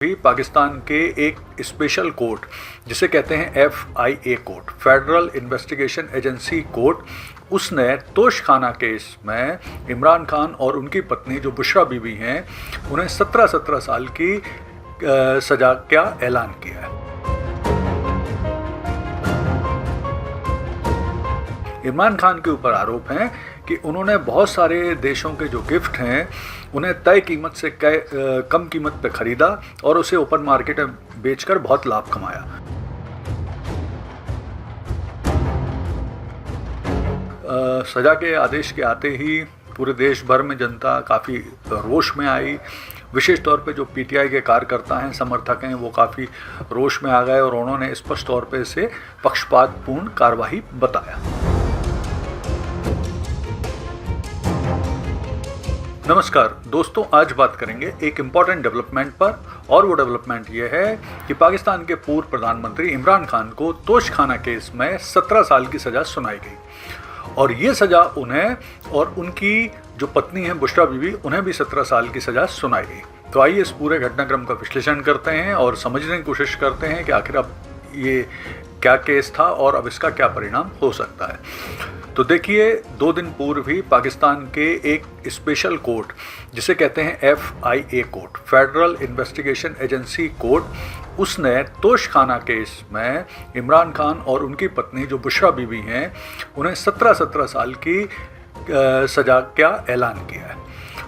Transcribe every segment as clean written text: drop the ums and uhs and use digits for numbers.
भी पाकिस्तान के एक स्पेशल कोर्ट जिसे कहते हैं FIA court, federal investigation agency court, उसने तोशखाना केस में इमरान खान और उनकी पत्नी जो बुशरा बीबी हैं उन्हें 17 साल की सज़ा का ऐलान किया है। इमरान खान के ऊपर आरोप हैं कि उन्होंने बहुत सारे देशों के जो गिफ्ट हैं उन्हें तय कीमत से कम कीमत पे ख़रीदा और उसे ओपन मार्केट में बेचकर बहुत लाभ कमाया। सज़ा के आदेश के आते ही पूरे देश भर में जनता काफ़ी रोष में आई। विशेष तौर पे जो PTI के कार्यकर्ता हैं, समर्थक हैं, वो काफ़ी रोष में आ गए और उन्होंने स्पष्ट तौर पे इसे पक्षपातपूर्ण कार्रवाई बताया। नमस्कार दोस्तों, आज बात करेंगे एक इम्पॉर्टेंट डेवलपमेंट पर, और वो डेवलपमेंट ये है कि पाकिस्तान के पूर्व प्रधानमंत्री इमरान खान को तोशखाना केस में 17 साल की सज़ा सुनाई गई और ये सज़ा उन्हें और उनकी जो पत्नी है बुशरा बीबी, उन्हें भी 17 साल की सज़ा सुनाई गई। तो आइए इस पूरे घटनाक्रम का विश्लेषण करते हैं और समझने की कोशिश करते हैं कि आखिर अब ये क्या केस था और अब इसका क्या परिणाम हो सकता है। तो देखिए, 2 दिन पूर्व ही पाकिस्तान के एक स्पेशल कोर्ट जिसे कहते हैं FIA court, federal investigation agency court, उसने तोशखाना केस में इमरान खान और उनकी पत्नी जो बुशरा बीबी हैं उन्हें 17 साल की सज़ा का ऐलान किया है।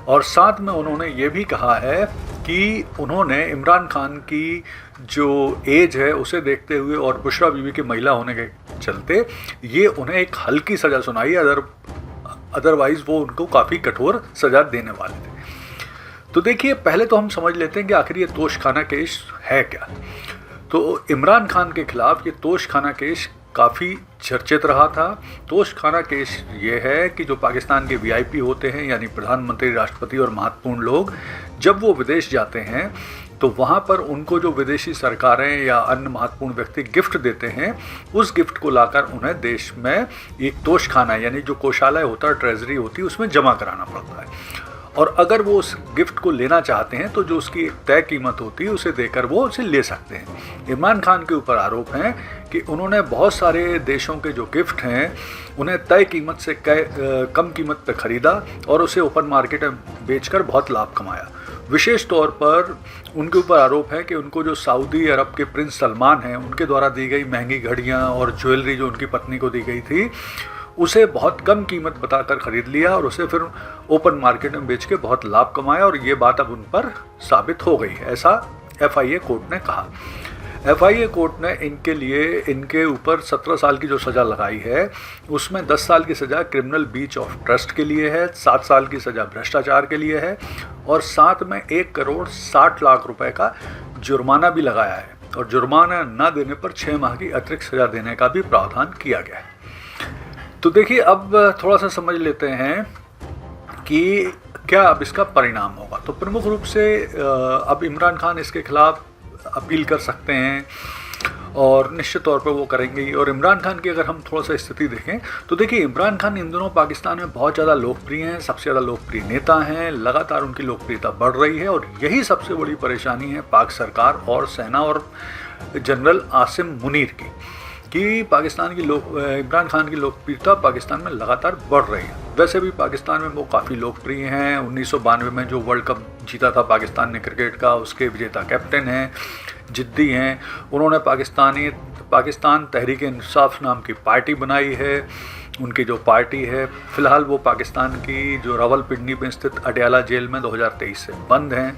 और साथ में उन्होंने ये भी कहा है कि उन्होंने इमरान खान की जो एज है उसे देखते हुए और बुशरा बीबी के महिला होने के चलते ये उन्हें एक हल्की सज़ा सुनाई, अदरवाइज़ वो उनको काफ़ी कठोर सज़ा देने वाले थे। तो देखिए, पहले तो हम समझ लेते हैं कि आखिर ये तोशखाना केस है क्या। तो इमरान खान के खिलाफ ये तोशखाना केस काफ़ी चर्चित रहा था। तोशखाना केस ये है कि जो पाकिस्तान के VIP होते हैं, यानी प्रधानमंत्री, राष्ट्रपति और महत्वपूर्ण लोग, जब वो विदेश जाते हैं तो वहाँ पर उनको जो विदेशी सरकारें या अन्य महत्वपूर्ण व्यक्ति गिफ्ट देते हैं, उस गिफ्ट को लाकर उन्हें देश में एक तोशखाना यानी जो कोषालय होता है, ट्रेजरी होती है, उसमें जमा कराना पड़ता है। और अगर वो उस गिफ्ट को लेना चाहते हैं तो जो उसकी एक तय कीमत होती है उसे देकर वो उसे ले सकते हैं। इमरान खान के ऊपर आरोप हैं कि उन्होंने बहुत सारे देशों के जो गिफ्ट हैं उन्हें तय कीमत से कम कीमत पर ख़रीदा और उसे ओपन मार्केट में बेचकर बहुत लाभ कमाया। विशेष तौर पर उनके ऊपर आरोप है कि उनको जो सऊदी अरब के प्रिंस सलमान हैं उनके द्वारा दी गई महंगी घड़ियाँ और ज्वेलरी जो उनकी पत्नी को दी गई थी उसे बहुत कम कीमत बताकर ख़रीद लिया और उसे फिर ओपन मार्केट में बेच के बहुत लाभ कमाया, और ये बात अब उन पर साबित हो गई, ऐसा FIA कोर्ट ने कहा। FIA कोर्ट ने इनके ऊपर 17 साल की जो सज़ा लगाई है उसमें 10 साल की सज़ा क्रिमिनल ब्रीच ऑफ ट्रस्ट के लिए है, 7 साल की सज़ा भ्रष्टाचार के लिए है और साथ में 1 करोड़ 60 लाख रुपए का जुर्माना भी लगाया है, और जुर्माना न देने पर 6 माह की अतिरिक्त सज़ा देने का भी प्रावधान किया गया है। तो देखिए, अब थोड़ा सा समझ लेते हैं कि क्या अब इसका परिणाम होगा। तो प्रमुख रूप से अब इमरान खान इसके खिलाफ अपील कर सकते हैं और निश्चित तौर पर वो करेंगे ही। और इमरान खान की अगर हम थोड़ा सा स्थिति देखें तो देखिए, इमरान खान इन दिनों पाकिस्तान में बहुत ज़्यादा लोकप्रिय हैं, सबसे ज़्यादा लोकप्रिय नेता हैं, लगातार उनकी लोकप्रियता बढ़ रही है और यही सबसे बड़ी परेशानी है पाक सरकार और सेना और जनरल आसिम मुनीर की, कि पाकिस्तान की इमरान खान की लोकप्रियता पाकिस्तान में लगातार बढ़ रही है। वैसे भी पाकिस्तान में वो काफ़ी लोकप्रिय हैं। 1992 में जो वर्ल्ड कप जीता था पाकिस्तान ने क्रिकेट का, उसके विजेता कैप्टन हैं, जिद्दी हैं। उन्होंने पाकिस्तान तहरीक इंसाफ नाम की पार्टी बनाई है। उनकी जो पार्टी है फ़िलहाल वो पाकिस्तान की जो रावलपिंडी में स्थित अडयाला जेल में 2023 से बंद हैं।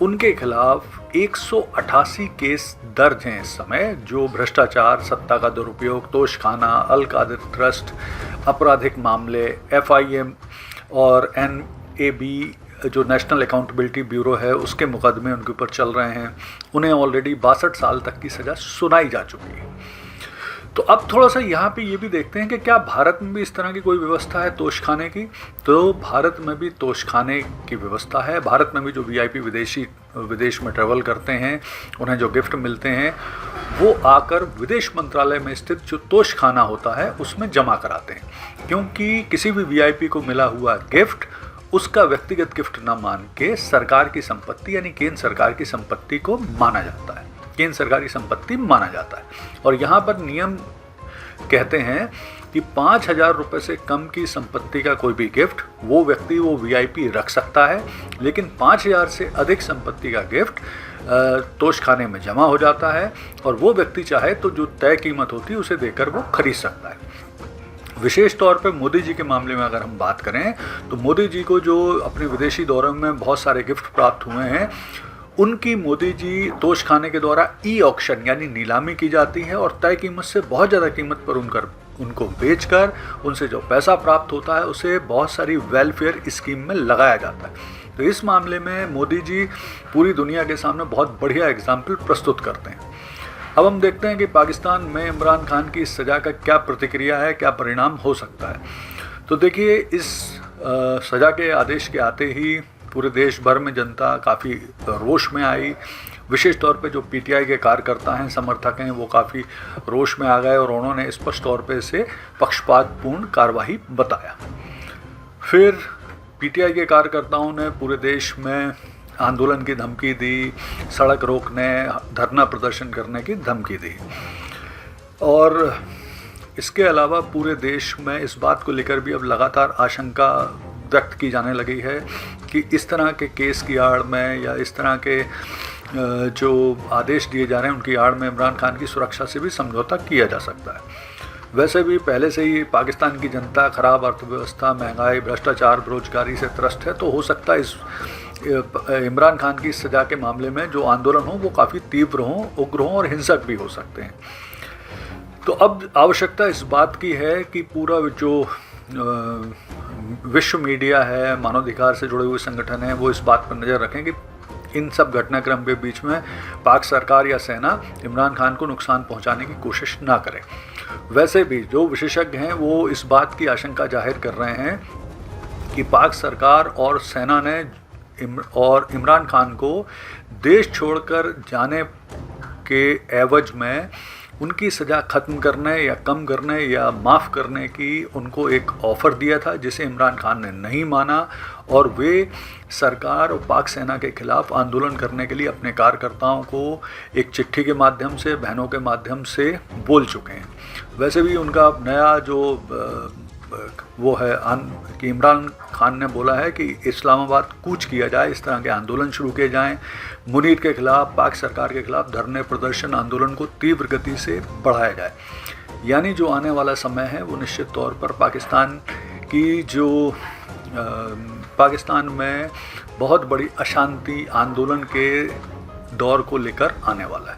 उनके खिलाफ 188 केस दर्ज हैं इस समय, जो भ्रष्टाचार, सत्ता का दुरुपयोग, तोशखाना, अल कादिर ट्रस्ट, आपराधिक मामले, FIM और NAB जो नेशनल अकाउंटेबिलिटी ब्यूरो है उसके मुकदमे उनके ऊपर चल रहे हैं। उन्हें ऑलरेडी 62 साल तक की सज़ा सुनाई जा चुकी है। तो अब थोड़ा सा यहाँ पे ये भी देखते हैं कि क्या भारत में भी इस तरह की कोई व्यवस्था है तोशखाने की। तो भारत में भी तोशखाने की व्यवस्था है। भारत में भी जो VIP विदेश में ट्रैवल करते हैं उन्हें जो गिफ्ट मिलते हैं वो आकर विदेश मंत्रालय में स्थित जो तोशखाना होता है उसमें जमा कराते हैं, क्योंकि किसी भी VIP को मिला हुआ गिफ्ट उसका व्यक्तिगत गिफ्ट ना मान के सरकार की संपत्ति यानी केंद्र सरकार की संपत्ति को माना जाता है, केंद्र सरकार की संपत्ति माना जाता है। और यहाँ पर नियम कहते हैं कि 5,000 रुपये से कम की संपत्ति का कोई भी गिफ्ट वो व्यक्ति वो वीआईपी रख सकता है, लेकिन 5,000 से अधिक संपत्ति का गिफ्ट तोशखाने में जमा हो जाता है और वो व्यक्ति चाहे तो जो तय कीमत होती है उसे देकर वो खरीद सकता है। विशेष तौर पे मोदी जी के मामले में अगर हम बात करें तो मोदी जी को जो अपने विदेशी दौरों में बहुत सारे गिफ्ट प्राप्त हुए हैं, उनकी मोदी जी तोशखाने के द्वारा ई ऑक्शन यानी नीलामी की जाती है और तय कीमत से बहुत ज़्यादा कीमत पर उनको बेचकर उनसे जो पैसा प्राप्त होता है उसे बहुत सारी वेलफेयर स्कीम में लगाया जाता है। तो इस मामले में मोदी जी पूरी दुनिया के सामने बहुत बढ़िया एग्जाम्पल प्रस्तुत करते हैं। अब हम देखते हैं कि पाकिस्तान में इमरान खान की इस सज़ा का क्या प्रतिक्रिया है, क्या परिणाम हो सकता है। तो देखिए, इस सज़ा के आदेश के आते ही पूरे देश भर में जनता काफ़ी रोष में आई। विशेष तौर पे जो पीटीआई के कार्यकर्ता हैं, समर्थक हैं, वो काफ़ी रोष में आ गए और उन्होंने स्पष्ट तौर पे इसे पक्षपातपूर्ण कार्रवाई बताया। फिर पीटीआई के कार्यकर्ताओं ने पूरे देश में आंदोलन की धमकी दी, सड़क रोकने, धरना प्रदर्शन करने की धमकी दी। और इसके अलावा पूरे देश में इस बात को लेकर भी अब लगातार आशंका व्यक्त की जाने लगी है कि इस तरह के केस की आड़ में या इस तरह के जो आदेश दिए जा रहे हैं उनकी आड़ में इमरान खान की सुरक्षा से भी समझौता किया जा सकता है। वैसे भी पहले से ही पाकिस्तान की जनता खराब अर्थव्यवस्था, महंगाई, भ्रष्टाचार, बेरोजगारी से त्रस्त है, तो हो सकता है इस इमरान खान की सज़ा के मामले में जो आंदोलन हो वो काफ़ी तीव्र हों, उग्र हों और हिंसक भी हो सकते हैं। तो अब आवश्यकता इस बात की है कि पूरा जो विश्व मीडिया है, मानवाधिकार से जुड़े हुए संगठन हैं, वो इस बात पर नज़र रखें कि इन सब घटनाक्रम के बीच में पाक सरकार या सेना इमरान खान को नुकसान पहुंचाने की कोशिश ना करे। वैसे भी जो विशेषज्ञ हैं वो इस बात की आशंका जाहिर कर रहे हैं कि पाक सरकार और सेना ने इमरान खान को देश छोड़कर जाने के एवज में उनकी सज़ा ख़त्म करने या कम करने या माफ़ करने की उनको एक ऑफ़र दिया था, जिसे इमरान खान ने नहीं माना और वे सरकार और पाक सेना के ख़िलाफ़ आंदोलन करने के लिए अपने कार्यकर्ताओं को एक चिट्ठी के माध्यम से, बहनों के माध्यम से बोल चुके हैं। वैसे भी उनका नया जो वो है कि इमरान खान ने बोला है कि इस्लामाबाद कूच किया जाए, इस तरह के आंदोलन शुरू किए जाएं, मुनीर के ख़िलाफ़, पाक सरकार के ख़िलाफ़ धरने प्रदर्शन आंदोलन को तीव्र गति से बढ़ाया जाए। यानी जो आने वाला समय है वो निश्चित तौर पर पाकिस्तान में बहुत बड़ी अशांति आंदोलन के दौर को लेकर आने वाला है।